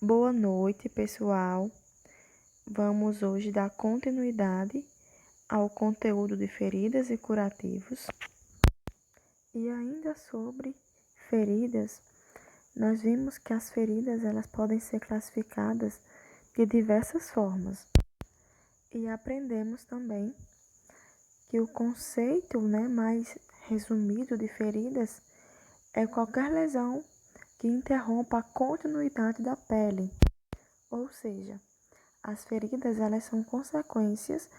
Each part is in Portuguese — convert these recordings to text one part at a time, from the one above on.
Boa noite, pessoal. Vamos hoje dar continuidade ao conteúdo de feridas e curativos. E ainda sobre feridas, nós vimos que as feridas elas podem ser classificadas de diversas formas. E aprendemos também que o conceito, mais resumido de feridas é qualquer lesão que interrompa a continuidade da pele. Ou seja, as feridas elas são consequências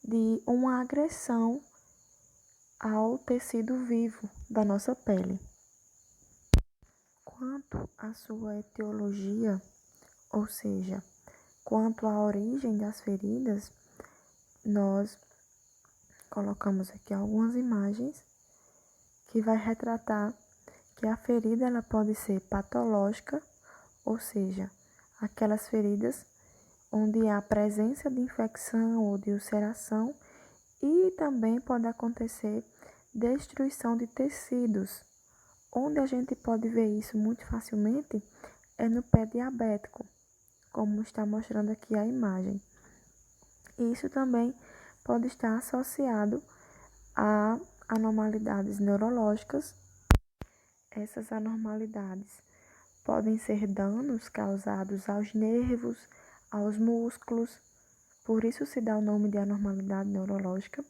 de uma agressão ao tecido vivo da nossa pele. Quanto à sua etiologia, ou seja, quanto à origem das feridas, nós colocamos aqui algumas imagens que vai retratar que a ferida ela pode ser patológica, ou seja, aquelas feridas onde há presença de infecção ou de ulceração, e também pode acontecer destruição de tecidos. Onde a gente pode ver isso muito facilmente é no pé diabético, como está mostrando aqui a imagem. Isso também pode estar associado a anormalidades neurológicas. Essas anormalidades podem ser danos causados aos nervos, aos músculos, por isso se dá o nome de anormalidade neurológica.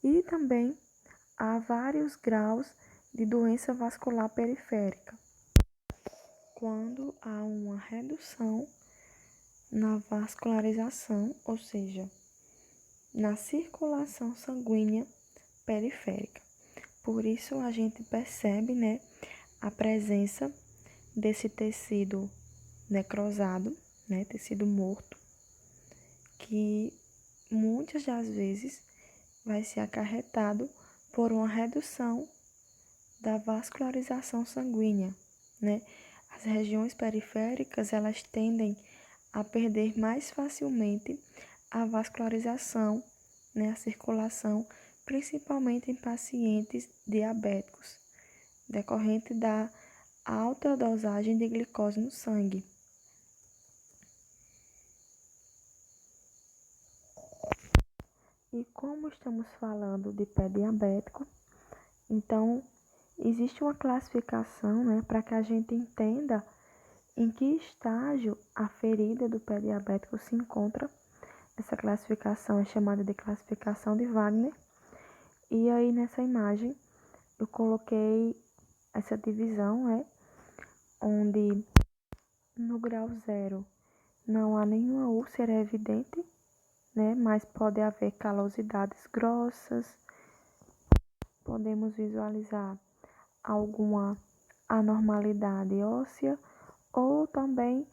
E também há vários graus de doença vascular periférica. Quando há uma redução na vascularização, ou seja, na circulação sanguínea periférica. Por isso a gente percebe, a presença desse tecido necrosado, tecido morto, que muitas das vezes vai ser acarretado por uma redução da vascularização sanguínea, As regiões periféricas, elas tendem a perder mais facilmente a vascularização, a circulação, principalmente em pacientes diabéticos, decorrente da alta dosagem de glicose no sangue. E como estamos falando de pé diabético, então existe uma classificação, para que a gente entenda em que estágio a ferida do pé diabético se encontra. Essa classificação é chamada de classificação de Wagner. E aí nessa imagem eu coloquei essa divisão, onde no grau 0 não há nenhuma úlcera evidente, mas pode haver calosidades grossas. Podemos visualizar alguma anormalidade óssea ou também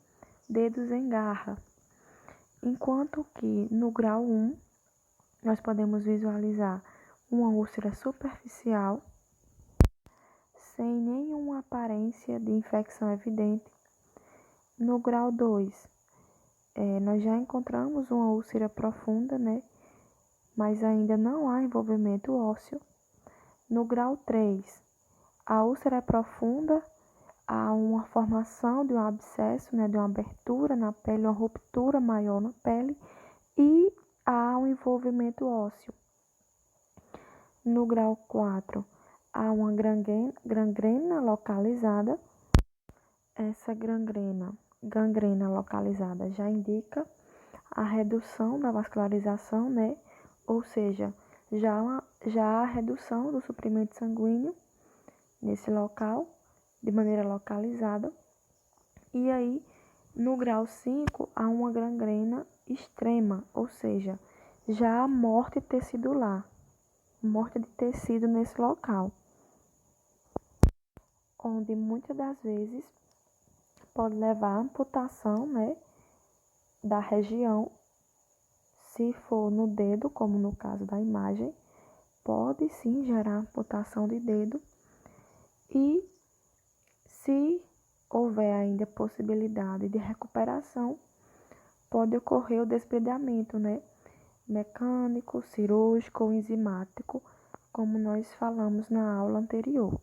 dedos em garra. Enquanto que no grau 1 nós podemos visualizar uma úlcera superficial sem nenhuma aparência de infecção evidente. No grau 2, nós já encontramos uma úlcera profunda, mas ainda não há envolvimento ósseo. No grau 3, a úlcera é profunda, há uma formação de um abscesso, de uma abertura na pele, uma ruptura maior na pele e há um envolvimento ósseo. No grau 4, há uma gangrena localizada. Essa gangrena localizada já indica a redução da vascularização, ou seja, já há redução do suprimento sanguíneo nesse local, de maneira localizada. E aí, no grau 5, há uma gangrena extrema, ou seja, já há morte tecidular, morte de tecido nesse local, onde muitas das vezes pode levar à amputação, da região. Se for no dedo, como no caso da imagem, pode sim gerar amputação de dedo. E se houver ainda possibilidade de recuperação, pode ocorrer o desbridamento, mecânico, cirúrgico ou enzimático, como nós falamos na aula anterior.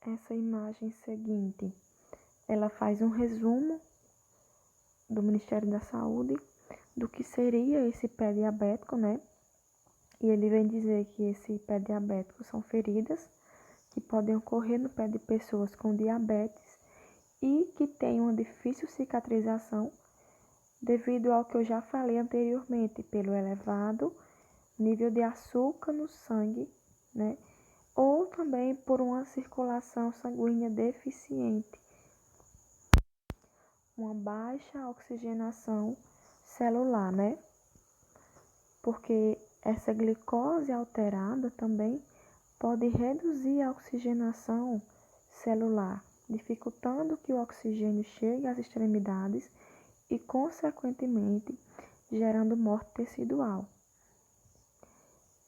Essa imagem seguinte ela faz um resumo do Ministério da Saúde do que seria esse pé diabético, né? E ele vem dizer que esse pé diabético são feridas que podem ocorrer no pé de pessoas com diabetes e que têm uma difícil cicatrização devido ao que eu já falei anteriormente, pelo elevado nível de açúcar no sangue, né? Ou também por uma circulação sanguínea deficiente, uma baixa oxigenação celular, né? Porque essa glicose alterada também pode reduzir a oxigenação celular, dificultando que o oxigênio chegue às extremidades e, consequentemente, gerando morte tecidual.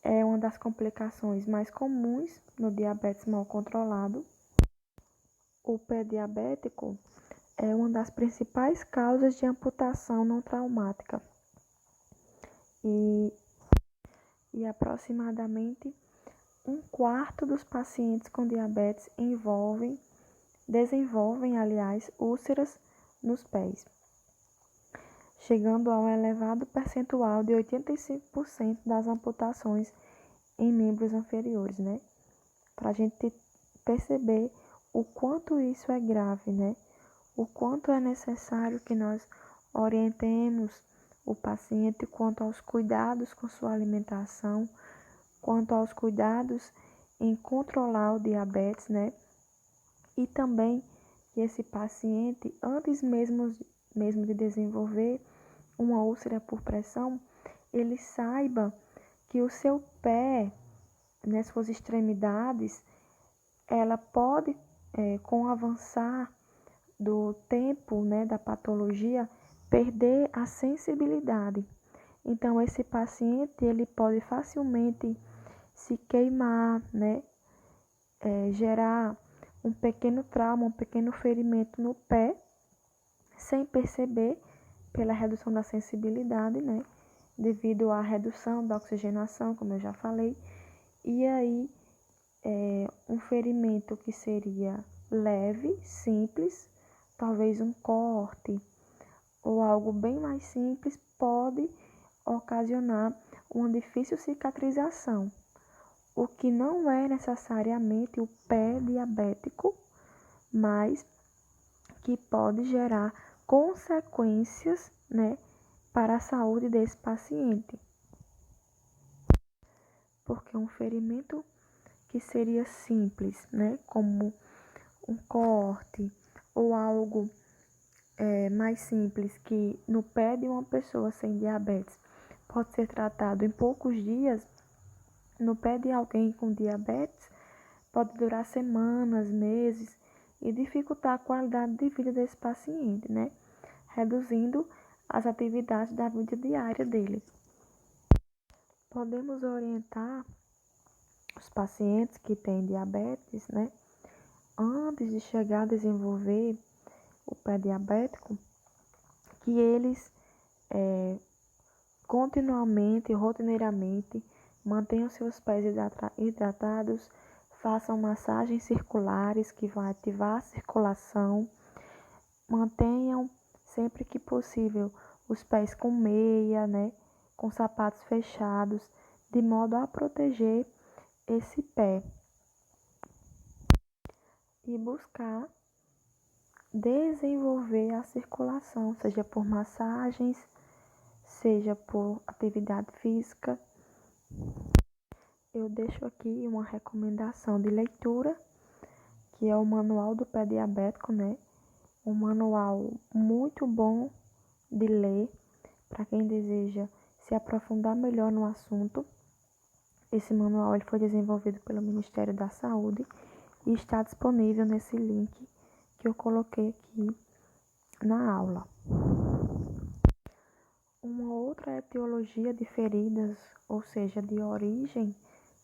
É uma das complicações mais comuns no diabetes mal controlado. O pé diabético é uma das principais causas de amputação não traumática e aproximadamente um quarto dos pacientes com diabetes desenvolvem, úlceras nos pés, chegando a um elevado percentual de 85% das amputações em membros inferiores, né? Para a gente perceber o quanto isso é grave, né? O quanto é necessário que nós orientemos o paciente quanto aos cuidados com sua alimentação, quanto aos cuidados em controlar o diabetes, né? E também que esse paciente, antes mesmo de desenvolver uma úlcera por pressão, ele saiba que o seu pé, nas suas extremidades, ela pode, com o avançar do tempo, né, da patologia, perder a sensibilidade. Então, esse paciente, ele pode facilmente se queimar, né, gerar um pequeno trauma, um pequeno ferimento no pé, sem perceber, pela redução da sensibilidade, né, devido à redução da oxigenação, como eu já falei, e aí um ferimento que seria leve, simples, talvez um corte ou algo bem mais simples, pode ocasionar uma difícil cicatrização, o que não é necessariamente o pé diabético, mas que pode gerar consequências, né, para a saúde desse paciente. Porque um ferimento que seria simples, né, como um corte ou algo mais simples que no pé de uma pessoa sem diabetes pode ser tratado em poucos dias, no pé de alguém com diabetes pode durar semanas, meses e dificultar a qualidade de vida desse paciente, né? Reduzindo as atividades da vida diária dele. Podemos orientar os pacientes que têm diabetes, né? Antes de chegar a desenvolver o pé diabético, que eles continuamente, rotineiramente, mantenham seus pés hidratados, façam massagens circulares que vão ativar a circulação, mantenham sempre que possível os pés com meia, né, com sapatos fechados, de modo a proteger esse pé e buscar desenvolver a circulação, seja por massagens, seja por atividade física. Eu deixo aqui uma recomendação de leitura, que é o Manual do Pé Diabético, né? Um manual muito bom de ler para quem deseja se aprofundar melhor no assunto. Esse manual ele foi desenvolvido pelo Ministério da Saúde e está disponível nesse link que eu coloquei aqui na aula. Uma outra etiologia de feridas, ou seja, de origem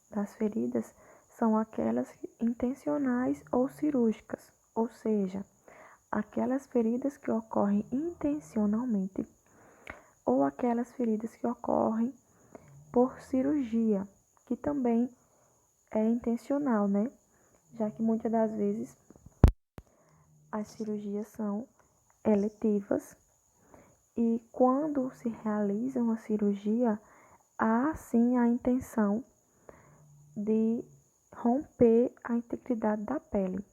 das feridas, são aquelas intencionais ou cirúrgicas, ou seja, aquelas feridas que ocorrem intencionalmente ou aquelas feridas que ocorrem por cirurgia, que também é intencional, né? Já que muitas das vezes as cirurgias são eletivas e quando se realiza uma cirurgia, há sim a intenção de romper a integridade da pele.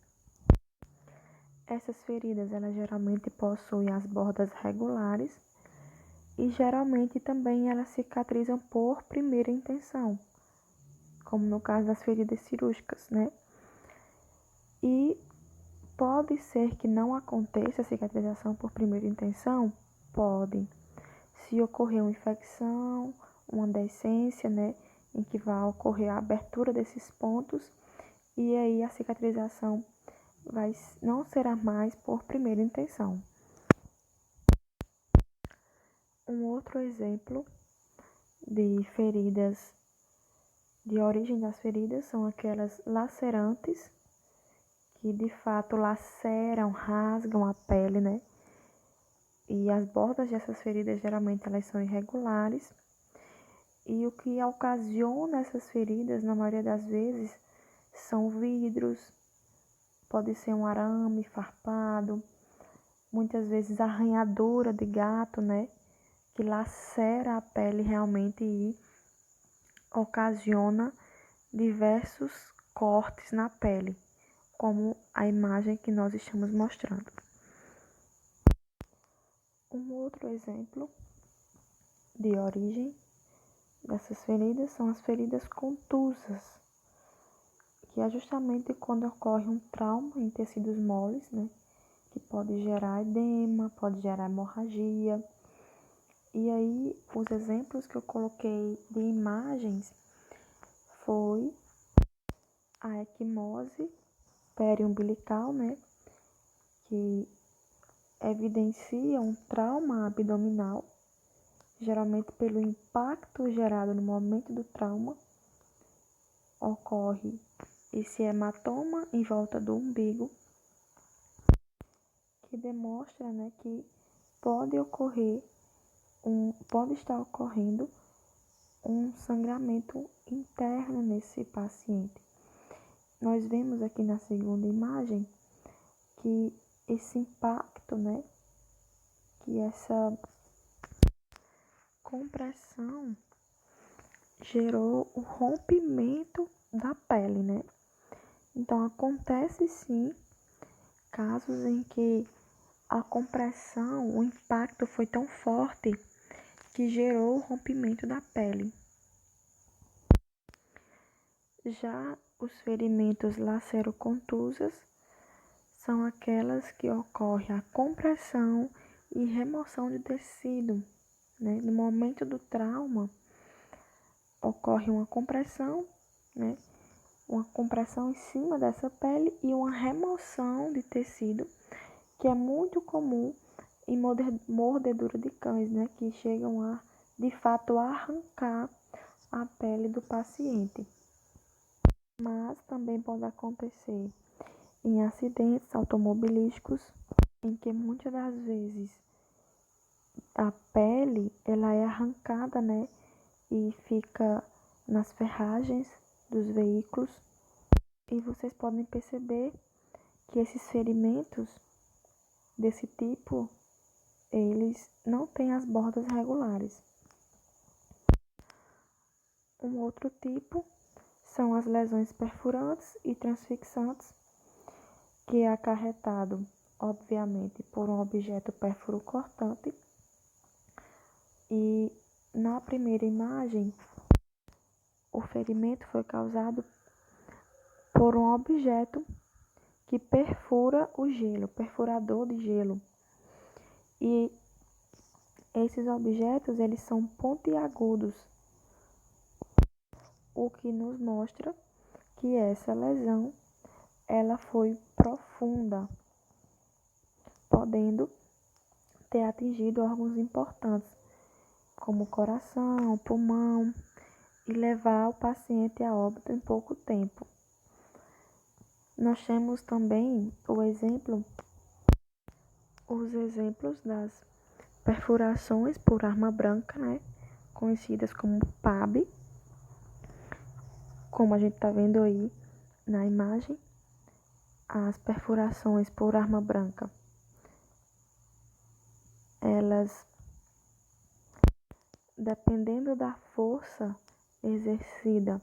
Essas feridas, elas geralmente possuem as bordas regulares e geralmente também elas cicatrizam por primeira intenção, como no caso das feridas cirúrgicas, né? E pode ser que não aconteça a cicatrização por primeira intenção? Pode. Se ocorrer uma infecção, uma deiscência, né, em que vai ocorrer a abertura desses pontos, e aí a cicatrização não será mais por primeira intenção. Um outro exemplo de feridas, de origem das feridas, são aquelas lacerantes, que de fato laceram, rasgam a pele, né? E as bordas dessas feridas geralmente elas são irregulares. E o que ocasiona essas feridas, na maioria das vezes, são vidros, pode ser um arame farpado, muitas vezes arranhadura de gato, né? Que lacera a pele realmente e ocasiona diversos cortes na pele, como a imagem que nós estamos mostrando. Um outro exemplo de origem dessas feridas são as feridas contusas, que é justamente quando ocorre um trauma em tecidos moles, né? Que pode gerar edema, pode gerar hemorragia. E aí, os exemplos que eu coloquei de imagens foi a equimose periumbilical, né? Que evidencia um trauma abdominal, geralmente pelo impacto gerado no momento do trauma, ocorre esse hematoma em volta do umbigo, que demonstra, né, que pode estar ocorrendo um sangramento interno nesse paciente. Nós vemos aqui na segunda imagem que esse impacto, né, que essa compressão gerou o rompimento da pele, né? Então acontece sim casos em que a compressão, o impacto foi tão forte que gerou o rompimento da pele. Já os ferimentos lacerocontusas são aquelas que ocorre a compressão e remoção de tecido, né? No momento do trauma, ocorre uma compressão, né? Uma compressão em cima dessa pele e uma remoção de tecido, que é muito comum em mordedura de cães, né? Que chegam a, de fato, arrancar a pele do paciente. Mas também pode acontecer em acidentes automobilísticos, em que muitas das vezes a pele ela é arrancada, né, e fica nas ferragens dos veículos. E vocês podem perceber que esses ferimentos desse tipo, eles não têm as bordas regulares. Um outro tipo são as lesões perfurantes e transfixantes, que é acarretado, obviamente, por um objeto perfuro-cortante. E na primeira imagem, o ferimento foi causado por um objeto que perfura o gelo, perfurador de gelo. E esses objetos, eles são pontiagudos, o que nos mostra que essa lesão, ela foi profunda, podendo ter atingido órgãos importantes, como o coração, o pulmão, e levar o paciente a óbito em pouco tempo. Nós temos também os exemplos das perfurações por arma branca, né, conhecidas como PAB, como a gente está vendo aí na imagem, as perfurações por arma branca, elas, dependendo da força exercida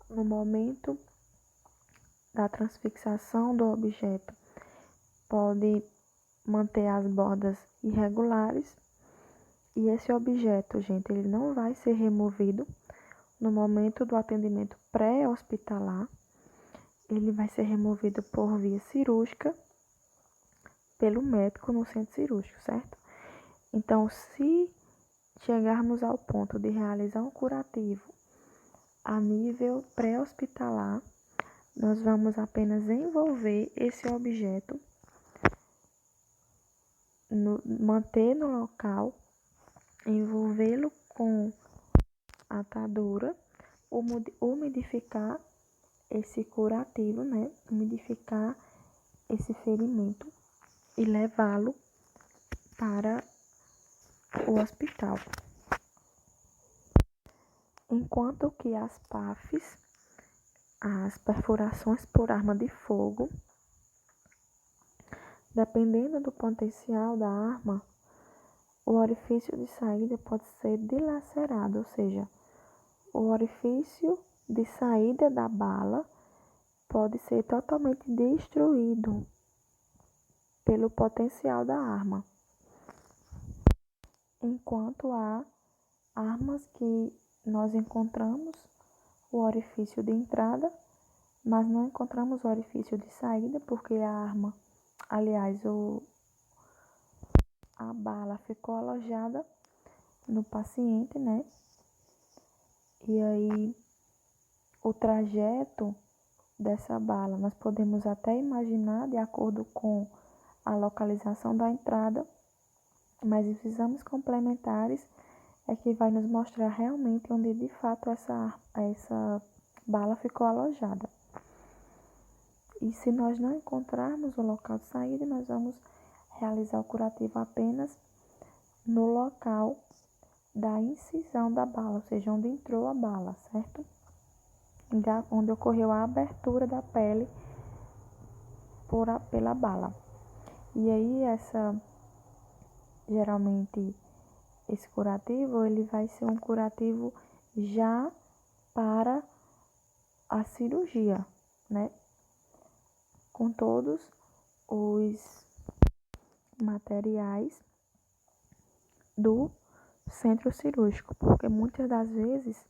no momento da transfixação do objeto, pode manter as bordas irregulares. E esse objeto, gente, ele não vai ser removido no momento do atendimento pré-hospitalar. Ele vai ser removido por via cirúrgica pelo médico no centro cirúrgico, certo? Então, se chegarmos ao ponto de realizar um curativo a nível pré-hospitalar, nós vamos apenas envolver esse objeto, manter no local, envolvê-lo com atadura, umidificar esse curativo, né? Umidificar esse ferimento e levá-lo para o hospital. Enquanto que as PAFs, as perfurações por arma de fogo, dependendo do potencial da arma, o orifício de saída pode ser dilacerado, ou seja, o orifício de saída da bala pode ser totalmente destruído pelo potencial da arma. Enquanto há armas que nós encontramos o orifício de entrada, mas não encontramos o orifício de saída, porque a arma, aliás, a bala ficou alojada no paciente, né? E aí, o trajeto dessa bala, nós podemos até imaginar de acordo com a localização da entrada, mas os exames complementares é que vai nos mostrar realmente onde de fato essa bala ficou alojada. E se nós não encontrarmos o local de saída, nós vamos realizar o curativo apenas no local da incisão da bala, ou seja, onde entrou a bala, certo? Onde ocorreu a abertura da pele pela bala. E aí, geralmente, esse curativo, ele vai ser um curativo já para a cirurgia, né? Com todos os materiais do centro cirúrgico, porque muitas das vezes,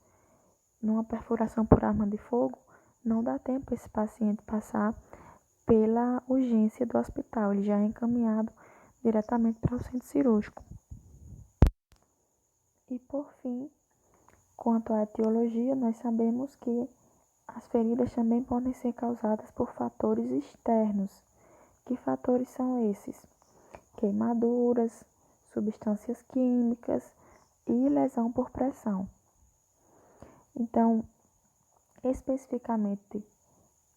numa perfuração por arma de fogo, não dá tempo esse paciente passar pela urgência do hospital, ele já é encaminhado diretamente para o centro cirúrgico. E por fim, quanto à etiologia, nós sabemos que as feridas também podem ser causadas por fatores externos. Que fatores são esses? Queimaduras, substâncias químicas e lesão por pressão. Então, especificamente,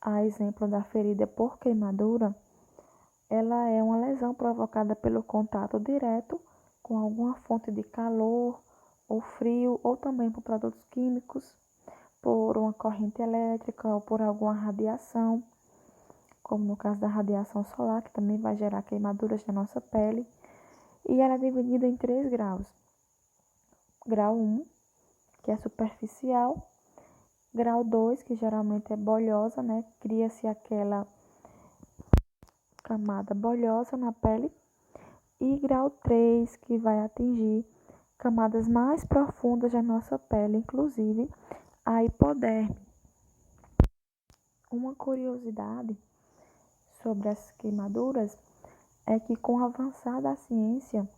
a exemplo da ferida por queimadura, ela é uma lesão provocada pelo contato direto com alguma fonte de calor ou frio, ou também por produtos químicos, por uma corrente elétrica ou por alguma radiação, como no caso da radiação solar, que também vai gerar queimaduras na nossa pele. E ela é dividida em 3 graus. Grau 1, que é superficial. Grau 2, que geralmente é bolhosa, né? Cria-se aquela camada bolhosa na pele. E grau 3, que vai atingir camadas mais profundas da nossa pele, inclusive a hipoderme. Uma curiosidade sobre as queimaduras é que, com o avançar da ciência,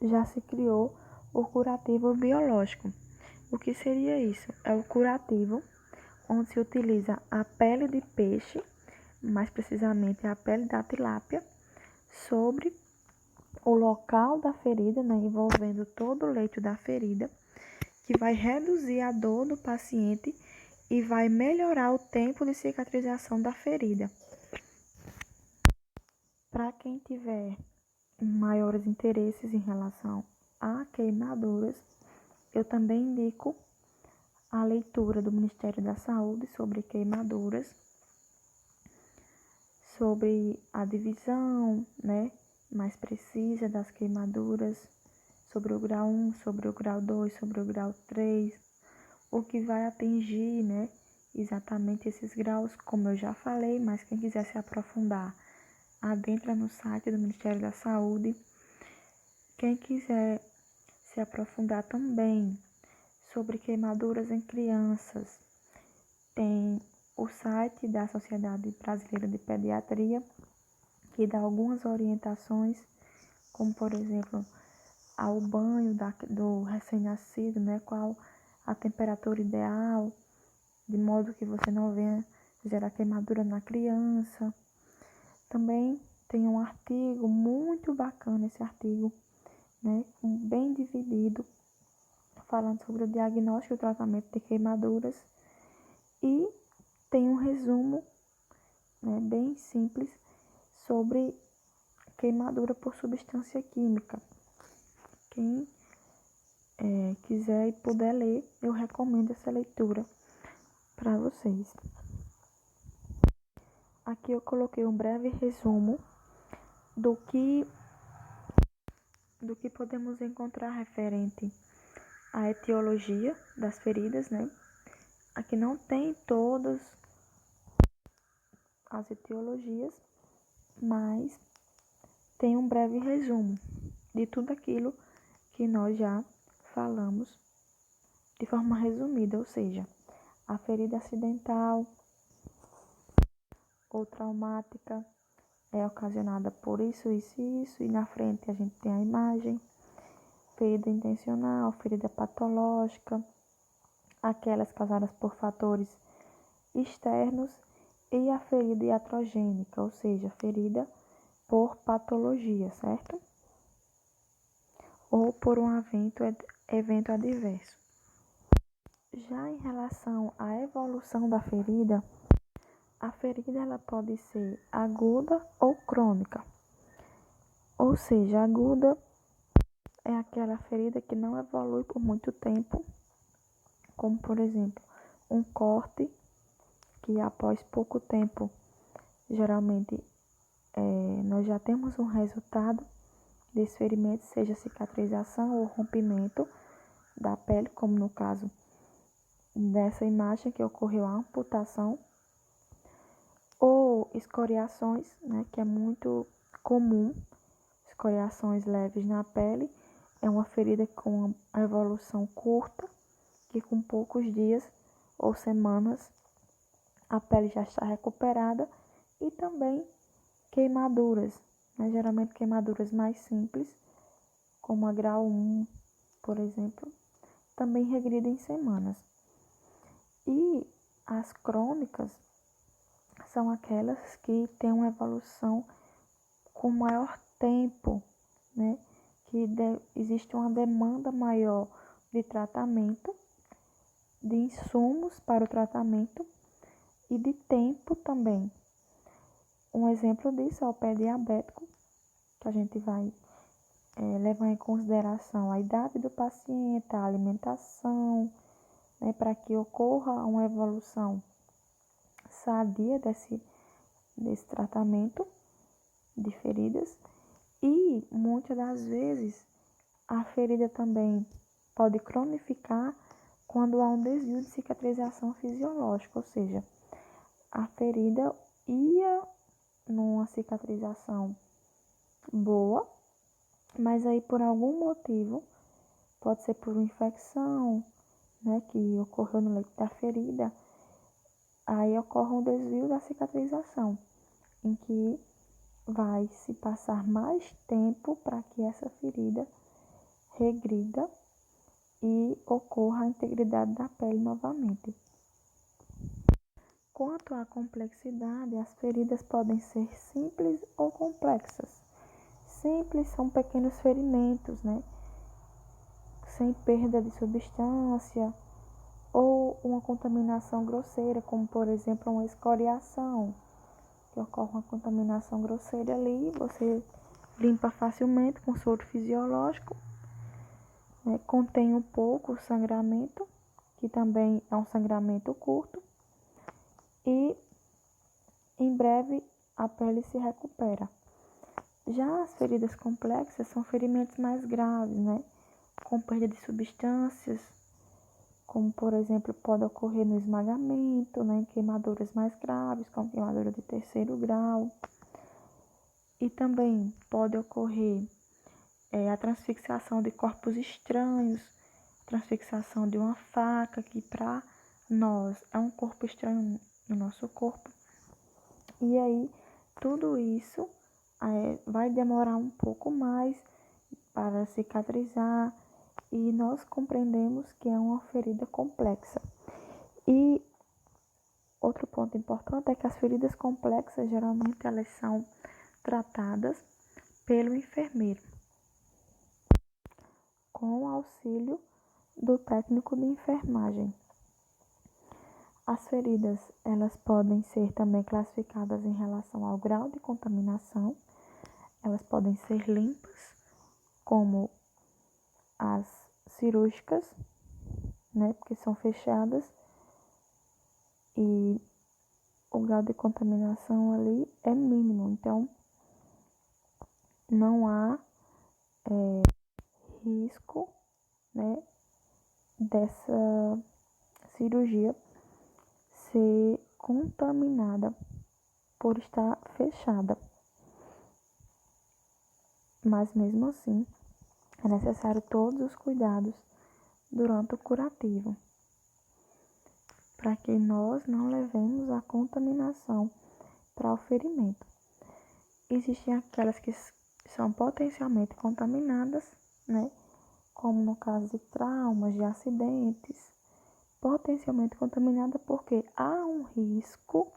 já se criou o curativo biológico. O que seria isso? É o curativo onde se utiliza a pele de peixe, mais precisamente a pele da tilápia, sobre o local da ferida, né, envolvendo todo o leito da ferida, que vai reduzir a dor do paciente e vai melhorar o tempo de cicatrização da ferida. Para quem tiver maiores interesses em relação a queimaduras, eu também indico a leitura do Ministério da Saúde sobre queimaduras, sobre a divisão, né, mais precisa das queimaduras, sobre o grau 1, sobre o grau 2, sobre o grau 3, o que vai atingir, né, exatamente esses graus, como eu já falei, mas quem quiser se aprofundar, adentra no site do Ministério da Saúde. Quem quiser se aprofundar também sobre queimaduras em crianças, tem o site da Sociedade Brasileira de Pediatria, que dá algumas orientações, como por exemplo, ao banho do recém-nascido, né? Qual a temperatura ideal, de modo que você não venha gerar queimadura na criança. Também tem um artigo muito bacana, esse artigo, né? Bem dividido, falando sobre o diagnóstico e o tratamento de queimaduras. E tem um resumo, né, bem simples sobre queimadura por substância química. Quem quiser e puder ler, eu recomendo essa leitura para vocês. Aqui eu coloquei um breve resumo do que podemos encontrar referente à etiologia das feridas, né? Aqui não tem todas as etiologias, mas tem um breve resumo de tudo aquilo que nós já falamos de forma resumida, ou seja, a ferida acidental ou traumática é ocasionada por isso, isso e isso, e na frente a gente tem a imagem, ferida intencional, ferida patológica, aquelas causadas por fatores externos, e a ferida iatrogênica, ou seja, ferida por patologia, certo? Ou por um evento adverso. Já em relação à evolução da ferida, a ferida ela pode ser aguda ou crônica. Ou seja, aguda é aquela ferida que não evolui por muito tempo, como por exemplo, um corte que após pouco tempo, geralmente nós já temos um resultado desse ferimento, seja cicatrização ou rompimento da pele, como no caso dessa imagem que ocorreu a amputação, ou escoriações, né, que é muito comum, escoriações leves na pele, é uma ferida com a evolução curta, que com poucos dias ou semanas a pele já está recuperada, e também queimaduras, né, geralmente queimaduras mais simples, como a grau 1, por exemplo, também regridem em semanas. E as crônicas são aquelas que têm uma evolução com maior tempo, né? Que existe uma demanda maior de tratamento, de insumos para o tratamento e de tempo também. Um exemplo disso é o pé diabético, que a gente vai levar em consideração a idade do paciente, a alimentação, né, para que ocorra uma evolução sadia desse tratamento de feridas. E muitas das vezes a ferida também pode cronificar quando há um desvio de cicatrização fisiológica, ou seja, a ferida ia numa cicatrização boa, mas aí por algum motivo, pode ser por uma infecção, né, que ocorreu no leito da ferida, aí ocorre um desvio da cicatrização, em que vai se passar mais tempo para que essa ferida regrida e ocorra a integridade da pele novamente. Quanto à complexidade, as feridas podem ser simples ou complexas. Simples são pequenos ferimentos, né, sem perda de substância, ou uma contaminação grosseira, como por exemplo uma escoriação, que ocorre uma contaminação grosseira ali, você limpa facilmente com soro fisiológico, né, contém um pouco o sangramento, que também é um sangramento curto, e em breve a pele se recupera. Já as feridas complexas são ferimentos mais graves, né? Com perda de substâncias, como por exemplo pode ocorrer no esmagamento, né? Queimaduras mais graves, como queimadura de 3º grau. E também pode ocorrer a transfixação de corpos estranhos, transfixação de uma faca, que para nós é um corpo estranho no nosso corpo. E aí, tudo isso vai demorar um pouco mais para cicatrizar e nós compreendemos que é uma ferida complexa. E outro ponto importante é que as feridas complexas, geralmente, elas são tratadas pelo enfermeiro, com o auxílio do técnico de enfermagem. As feridas, elas podem ser também classificadas em relação ao grau de contaminação. Elas podem ser limpas, como as cirúrgicas, né, porque são fechadas, e o grau de contaminação ali é mínimo, então não há risco, né, dessa cirurgia ser contaminada por estar fechada. Mas mesmo assim, é necessário todos os cuidados durante o curativo, para que nós não levemos a contaminação para o ferimento. Existem aquelas que são potencialmente contaminadas, né? Como no caso de traumas, de acidentes, potencialmente contaminada porque há um risco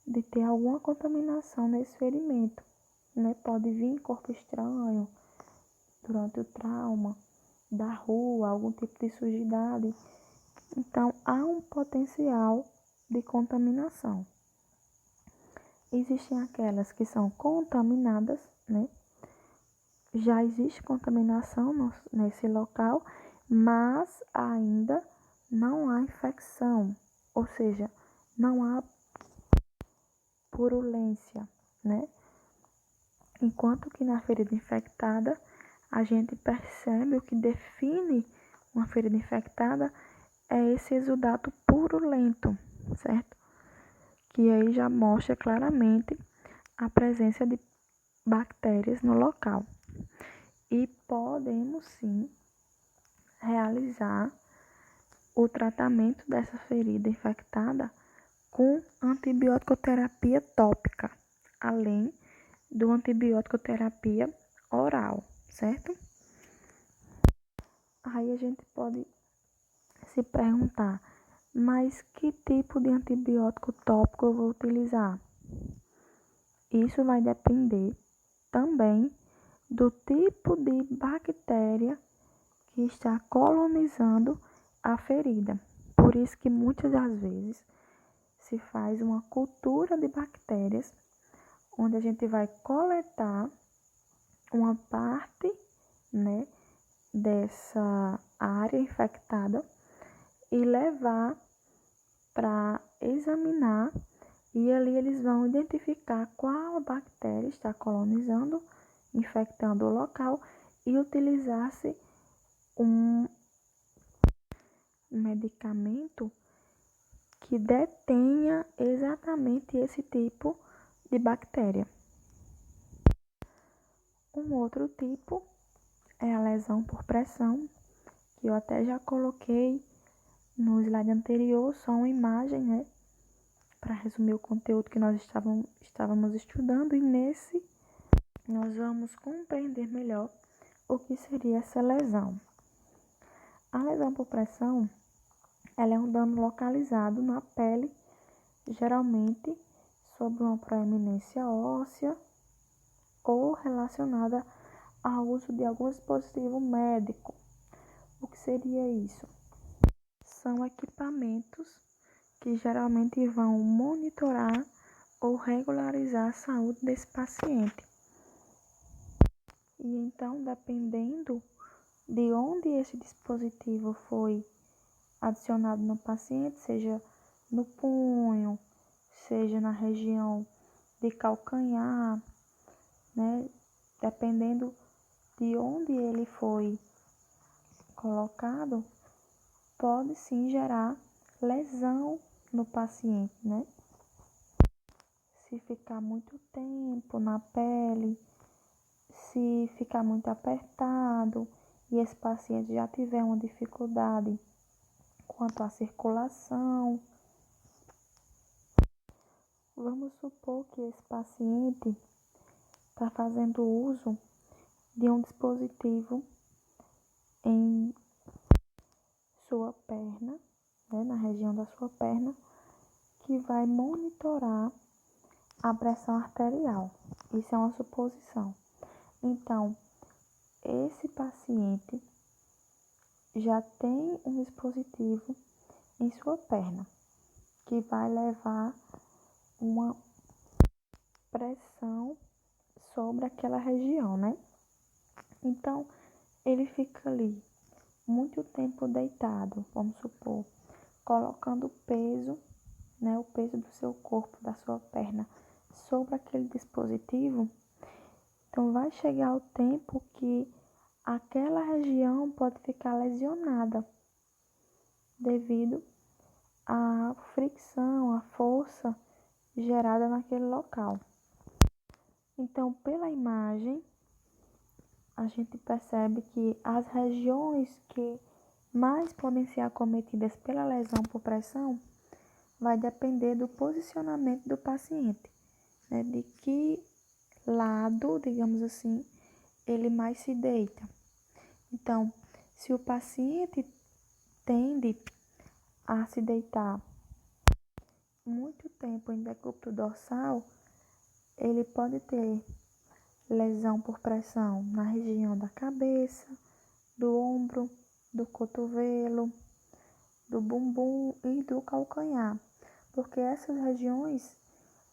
de ter alguma contaminação nesse ferimento, né? Pode vir corpo estranho durante o trauma, da rua, algum tipo de sujidade. Então, há um potencial de contaminação. Existem aquelas que são contaminadas, né? Já existe contaminação nesse local, mas ainda não há infecção, ou seja, não há purulência, né? Enquanto que na ferida infectada, a gente percebe o que define uma ferida infectada é esse exudato purulento, certo? Que aí já mostra claramente a presença de bactérias no local. E podemos sim realizar o tratamento dessa ferida infectada com antibiótico-terapia tópica, além do antibiótico-terapia oral, certo? Aí a gente pode se perguntar, mas que tipo de antibiótico tópico eu vou utilizar? Isso vai depender também do tipo de bactéria que está colonizando a ferida. Por isso que muitas das vezes se faz uma cultura de bactérias, onde a gente vai coletar uma parte, né, dessa área infectada e levar para examinar, e ali eles vão identificar qual bactéria está colonizando, infectando o local, e utilizar-se um medicamento que detenha exatamente esse tipo de bactéria. Um outro tipo é a lesão por pressão, que eu até já coloquei no slide anterior, só uma imagem, né, para resumir o conteúdo que nós estávamos estudando, e nesse nós vamos compreender melhor o que seria essa lesão. A lesão por pressão, ela é um dano localizado na pele, geralmente sobre uma proeminência óssea ou relacionada ao uso de algum dispositivo médico. O que seria isso? São equipamentos que geralmente vão monitorar ou regularizar a saúde desse paciente. E então, dependendo de onde esse dispositivo foi adicionado no paciente, seja no punho, seja na região de calcanhar, né? Dependendo de onde ele foi colocado, pode sim gerar lesão no paciente, né? Se ficar muito tempo na pele, se ficar muito apertado e esse paciente já tiver uma dificuldade quanto à circulação, vamos supor que esse paciente está fazendo uso de um dispositivo em sua perna, né, na região da sua perna, que vai monitorar a pressão arterial. Isso é uma suposição. Então, esse paciente já tem um dispositivo em sua perna que vai levar uma pressão sobre aquela região, né? Então, ele fica ali muito tempo deitado, vamos supor, colocando peso, né, o peso do seu corpo, da sua perna, sobre aquele dispositivo. Então, vai chegar o tempo que aquela região pode ficar lesionada devido à fricção, à força gerada naquele local. Então, pela imagem, a gente percebe que as regiões que mais podem ser acometidas pela lesão por pressão vai depender do posicionamento do paciente, né? De que lado, digamos assim, ele mais se deita. Então, se o paciente tende a se deitar muito tempo em decúbito dorsal, ele pode ter lesão por pressão na região da cabeça, do ombro, do cotovelo, do bumbum e do calcanhar, porque essas regiões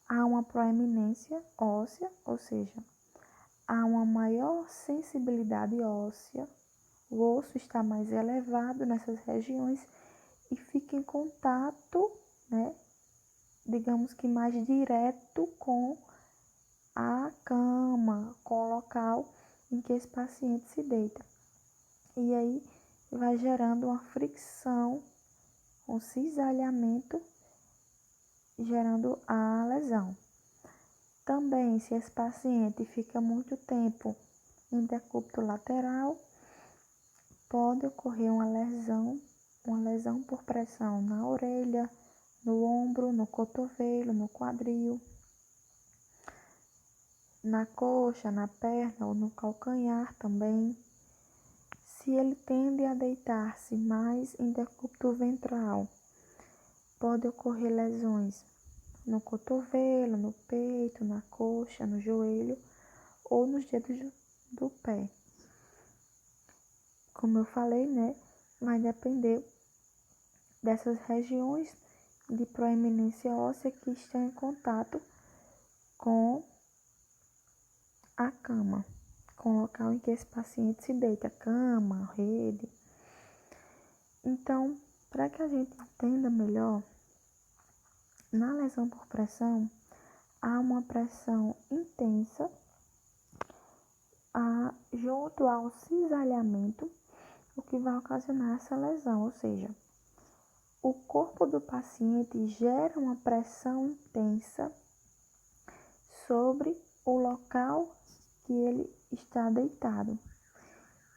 há uma proeminência óssea, ou seja, há uma maior sensibilidade óssea, o osso está mais elevado nessas regiões e fica em contato, né, digamos que mais direto com a cama, com o local em que esse paciente se deita. E aí vai gerando uma fricção, um cisalhamento, gerando a lesão. Também, se esse paciente fica muito tempo em decúbito lateral, pode ocorrer uma lesão por pressão na orelha, no ombro, no cotovelo, no quadril, na coxa, na perna ou no calcanhar também. Se ele tende a deitar-se mais em decúbito ventral, pode ocorrer lesões no cotovelo, no peito, na coxa, no joelho ou nos dedos do pé. Como eu falei, né, vai depender dessas regiões de proeminência óssea que estão em contato com a cama, com o local em que esse paciente se deita, cama, rede. Então, para que a gente entenda melhor, na lesão por pressão, há uma pressão intensa junto ao cisalhamento, o que vai ocasionar essa lesão, ou seja, o corpo do paciente gera uma pressão intensa sobre o local que ele está deitado.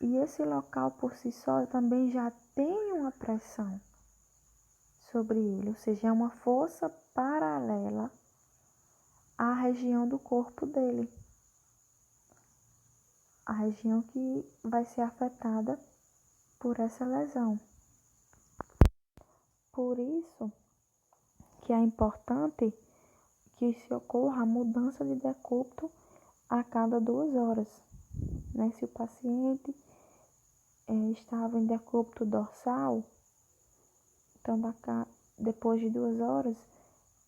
E esse local por si só também já tem uma pressão sobre ele, ou seja, é uma força paralela à região do corpo dele, a região que vai ser afetada por essa lesão. Por isso que é importante que se ocorra a mudança de decúbito a cada 2 horas, né? Se o paciente estava em decúbito dorsal, então depois de 2 horas,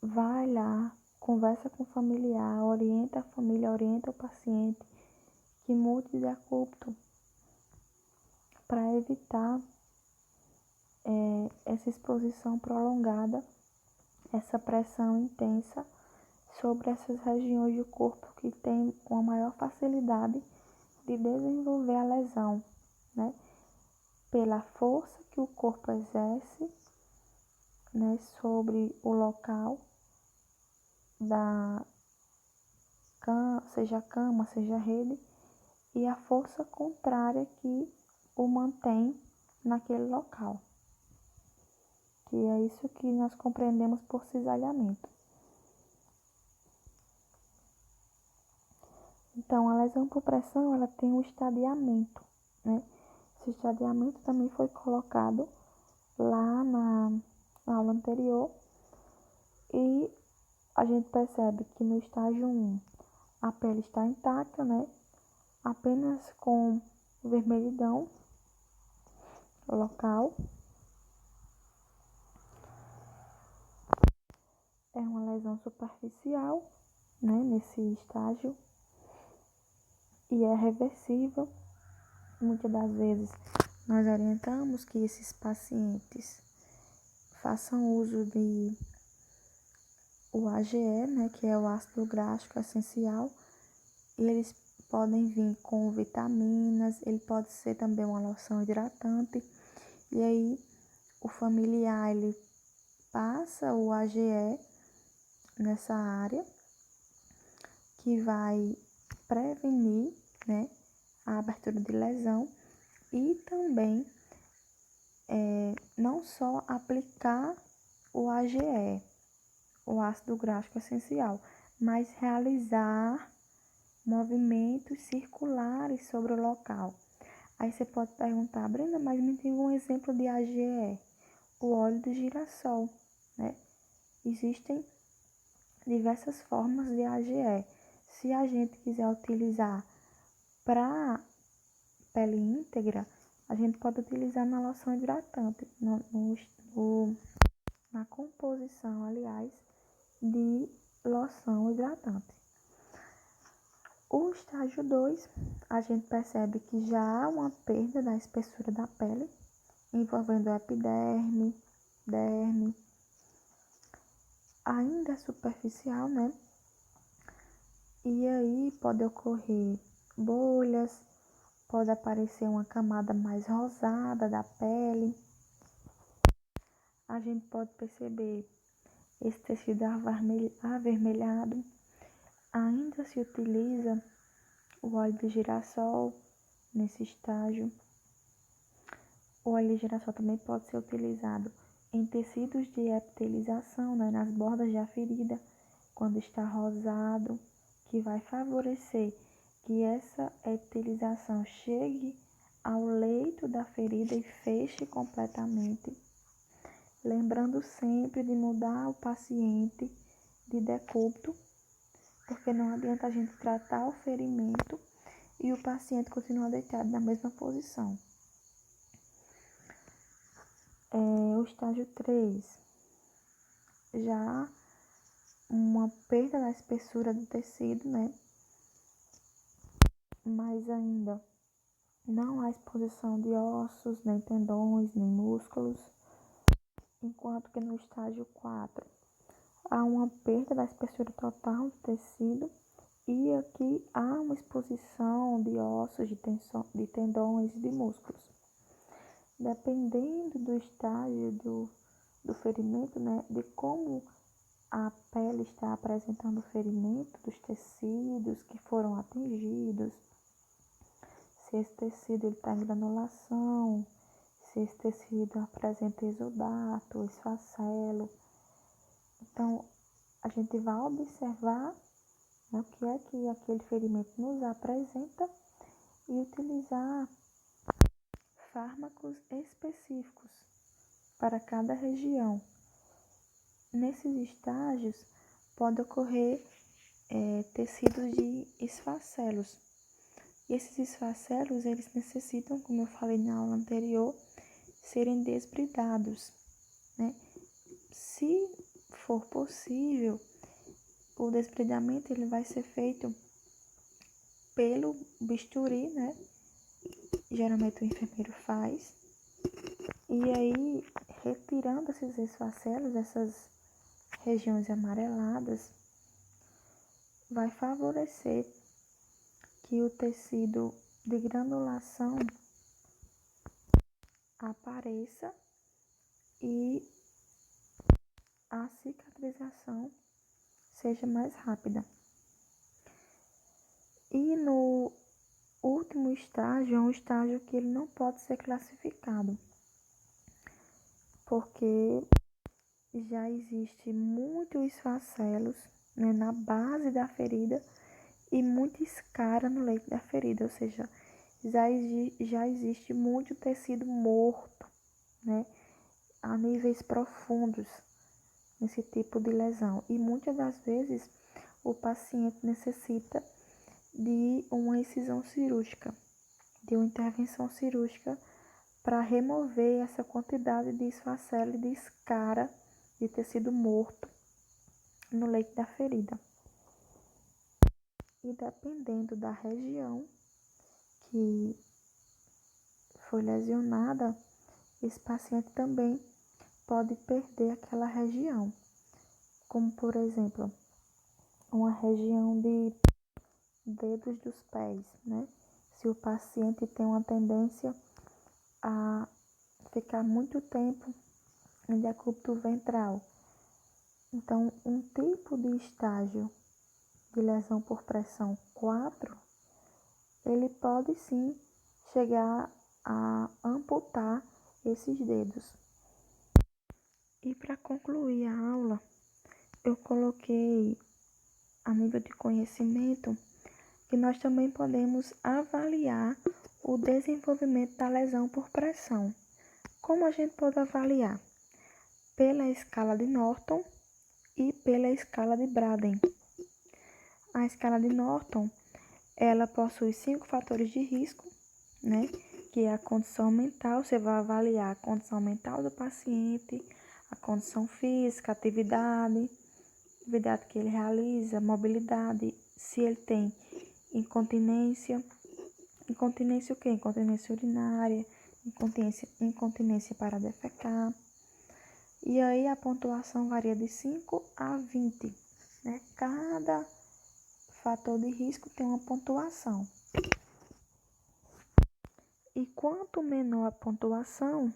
vai lá, conversa com o familiar, orienta a família, orienta o paciente que mude de decúbito para evitar essa exposição prolongada, essa pressão intensa sobre essas regiões do corpo que têm uma maior facilidade de desenvolver a lesão, né? Pela força que o corpo exerce, né, sobre o local da cama, seja rede, e a força contrária que o mantém naquele local. Que é isso que nós compreendemos por cisalhamento. Então, a lesão por pressão, ela tem um estadiamento, né? Esse estadiamento também foi colocado lá na aula anterior e a gente percebe que no estágio 1 a pele está intacta, né? Apenas com vermelhidão local. É uma lesão superficial, né? Nesse estágio e é reversível. Muitas das vezes nós orientamos que esses pacientes façam uso de o AGE, né, que é o ácido gráfico essencial, e eles podem vir com vitaminas, ele pode ser também uma loção hidratante, e aí o familiar, ele passa o AGE nessa área, que vai prevenir, né, a abertura de lesão, e também não só aplicar o AGE, o ácido gráfico essencial, mas realizar movimentos circulares sobre o local. Aí você pode perguntar, Brenda, mas me diga um exemplo de AGE, o óleo de girassol, né? Existem diversas formas de AGE. Se a gente quiser utilizar para pele íntegra, a gente pode utilizar na loção hidratante, na composição, aliás, de loção hidratante. O estágio 2, a gente percebe que já há uma perda da espessura da pele, envolvendo epiderme, derme, ainda superficial, né? E aí pode ocorrer bolhas, pode aparecer uma camada mais rosada da pele. A gente pode perceber esse tecido avermelhado. Ainda se utiliza o óleo de girassol nesse estágio. O óleo de girassol também pode ser utilizado em tecidos de epitelização, né, nas bordas da ferida, quando está rosado, que vai favorecer que essa epitelização chegue ao leito da ferida e feche completamente. Lembrando sempre de mudar o paciente de decúbito, porque não adianta a gente tratar o ferimento e o paciente continuar deitado na mesma posição. O estágio 3, já uma perda da espessura do tecido, né? Mas ainda não há exposição de ossos, nem tendões, nem músculos. Enquanto que no estágio 4, há uma perda da espessura total do tecido e aqui há uma exposição de ossos, de tendões e de músculos. Dependendo do estágio do ferimento, né, de como a pele está apresentando o ferimento, dos tecidos que foram atingidos, se esse tecido está em granulação, se esse tecido apresenta exudato, esfacelo. Então, a gente vai observar, né, o que é que aquele ferimento nos apresenta e utilizar fármacos específicos para cada região. Nesses estágios, pode ocorrer tecidos de esfacelos. E esses esfacelos, eles necessitam, como eu falei na aula anterior, serem desbridados, né? Se for possível, o desbridamento ele vai ser feito pelo bisturi, né? Geralmente o enfermeiro faz. E aí, retirando esses esfacelos, essas regiões amareladas, vai favorecer que o tecido de granulação apareça e a cicatrização seja mais rápida. E no último estágio é um estágio que ele não pode ser classificado, porque já existe muitos esfacelos, né, na base da ferida e muita escara no leito da ferida, ou seja, já existe muito tecido morto, né, a níveis profundos nesse tipo de lesão. E muitas das vezes o paciente necessita de uma incisão cirúrgica, de uma intervenção cirúrgica para remover essa quantidade de esfacelo e de escara de tecido morto no leito da ferida. E dependendo da região que foi lesionada, esse paciente também pode perder aquela região, como por exemplo, uma região de dedos dos pés, né? Se o paciente tem uma tendência a ficar muito tempo em decúbito ventral, então um tipo de estágio de lesão por pressão 4, ele pode sim chegar a amputar esses dedos. E para concluir a aula, eu coloquei a nível de conhecimento que nós também podemos avaliar o desenvolvimento da lesão por pressão. Como a gente pode avaliar? Pela escala de Norton e pela escala de Braden. A escala de Norton, ela possui 5 fatores de risco, né? Que é a condição mental, você vai avaliar a condição mental do paciente, a condição física, atividade que ele realiza, mobilidade, se ele tem incontinência o quê? Incontinência urinária, incontinência para defecar. E aí a pontuação varia de 5 a 20, né? Cada fator de risco tem uma pontuação. E quanto menor a pontuação,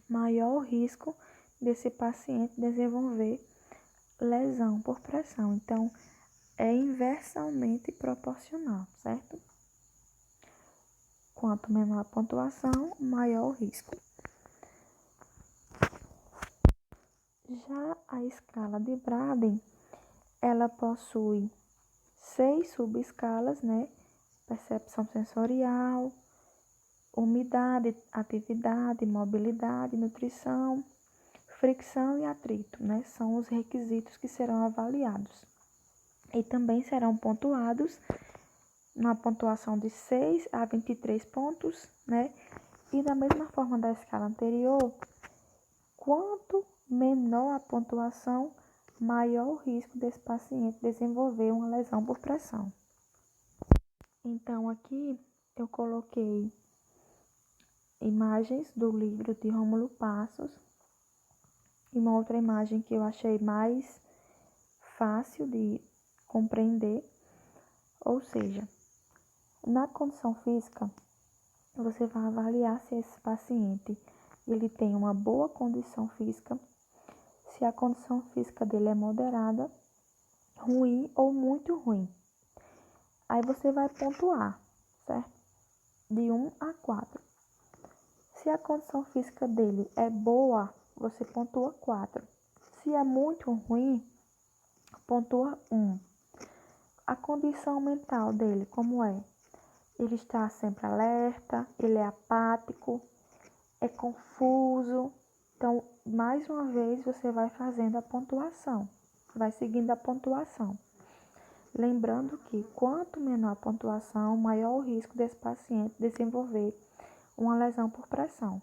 maior o risco desse paciente desenvolver lesão por pressão. Então, é inversamente proporcional, certo? Quanto menor a pontuação, maior o risco. Já a escala de Braden, ela possui 6 subescalas, né? Percepção sensorial, umidade, atividade, mobilidade, nutrição, fricção e atrito, né? São os requisitos que serão avaliados. E também serão pontuados na pontuação de 6 a 23 pontos, né? E da mesma forma da escala anterior, quanto menor a pontuação, maior o risco desse paciente desenvolver uma lesão por pressão. Então, aqui eu coloquei imagens do livro de Rômulo Passos e uma outra imagem que eu achei mais fácil de compreender, ou seja, na condição física, você vai avaliar se esse paciente ele tem uma boa condição física, se a condição física dele é moderada, ruim ou muito ruim. Aí você vai pontuar, certo? De 1 a 4. Se a condição física dele é boa, você pontua 4. Se é muito ruim, pontua 1. A condição mental dele, como é? Ele está sempre alerta, ele é apático, é confuso. Então, mais uma vez, você vai fazendo a pontuação, vai seguindo a pontuação. Lembrando que quanto menor a pontuação, maior o risco desse paciente desenvolver uma lesão por pressão.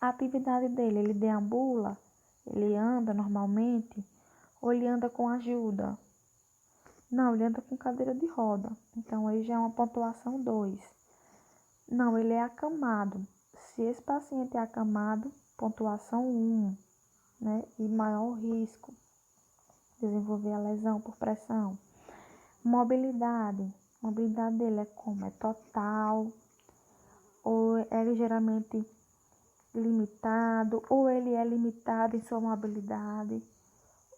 A atividade dele, ele deambula, ele anda normalmente, ou ele anda com ajuda? Não, ele anda com cadeira de roda, então aí já é uma pontuação 2. Não, ele é acamado. Se esse paciente é acamado, pontuação 1, né? E maior risco de desenvolver a lesão por pressão. Mobilidade. Mobilidade dele é como? É total, ou é ligeiramente limitado, ou ele é limitado em sua mobilidade,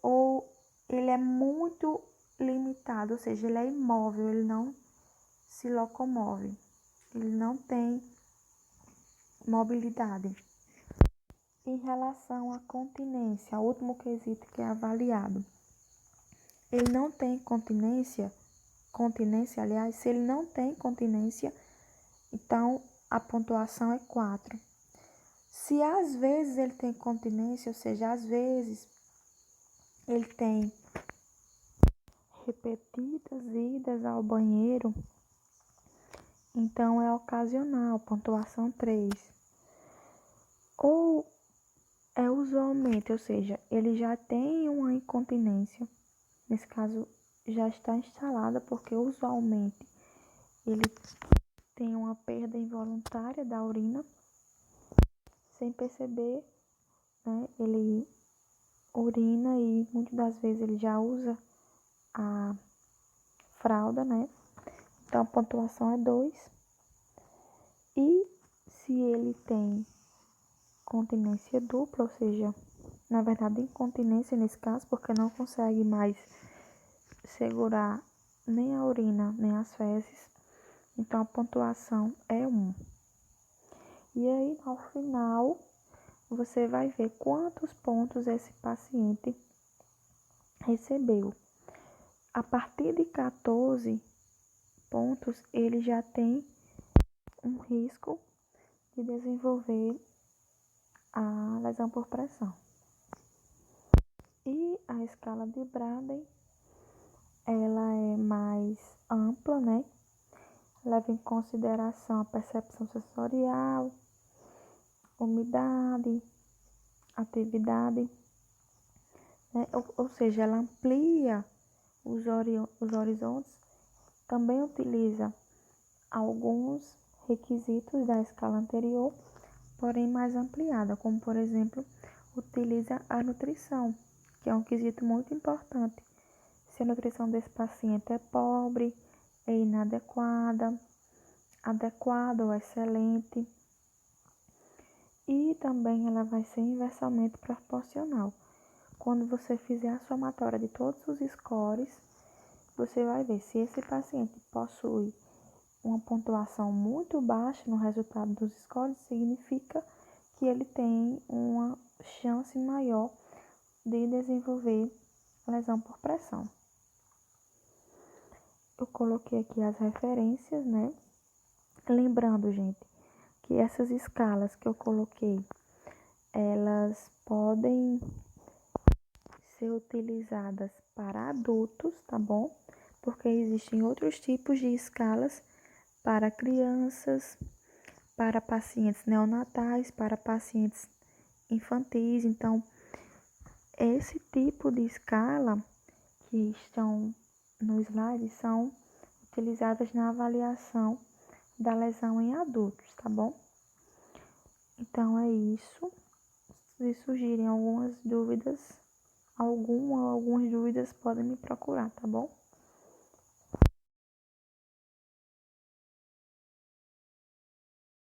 ou ele é muito limitado, ou seja, ele é imóvel, ele não se locomove, ele não tem mobilidade. Em relação à continência, o último quesito que é avaliado, ele não tem continência, aliás, se ele não tem continência, então a pontuação é 4. Se às vezes ele tem continência, ou seja, às vezes ele tem repetidas idas ao banheiro, então é ocasional, pontuação 3. Ou é usualmente, ou seja, ele já tem uma incontinência, nesse caso já está instalada, porque usualmente ele tem uma perda involuntária da urina, sem perceber, né? Ele urina e muitas das vezes ele já usa a fralda, né? Então a pontuação é 2. E se ele tem continência dupla, ou seja, na verdade incontinência nesse caso, porque não consegue mais segurar nem a urina, nem as fezes, então a pontuação é 1. E aí, ao final, você vai ver quantos pontos esse paciente recebeu. A partir de 14 pontos, ele já tem um risco de desenvolver a lesão por pressão. E a escala de Braden, ela é mais ampla, né? Leva em consideração a percepção sensorial, umidade, atividade, né? Ou seja, ela amplia os horizontes, também utiliza alguns requisitos da escala anterior, porém mais ampliada, como por exemplo, utiliza a nutrição, que é um quesito muito importante. Se a nutrição desse paciente é pobre, é inadequada, adequada ou excelente. E também ela vai ser inversamente proporcional. Quando você fizer a somatória de todos os scores, você vai ver se esse paciente possui uma pontuação muito baixa no resultado dos scores, significa que ele tem uma chance maior de desenvolver lesão por pressão. Eu coloquei aqui as referências, né? Lembrando, gente, que essas escalas que eu coloquei, elas podem ser utilizadas para adultos, tá bom? Porque existem outros tipos de escalas para crianças, para pacientes neonatais, para pacientes infantis. Então, esse tipo de escala que estão no slide são utilizadas na avaliação da lesão em adultos, tá bom? Então é isso. Se surgirem algumas dúvidas, algumas dúvidas podem me procurar, tá bom?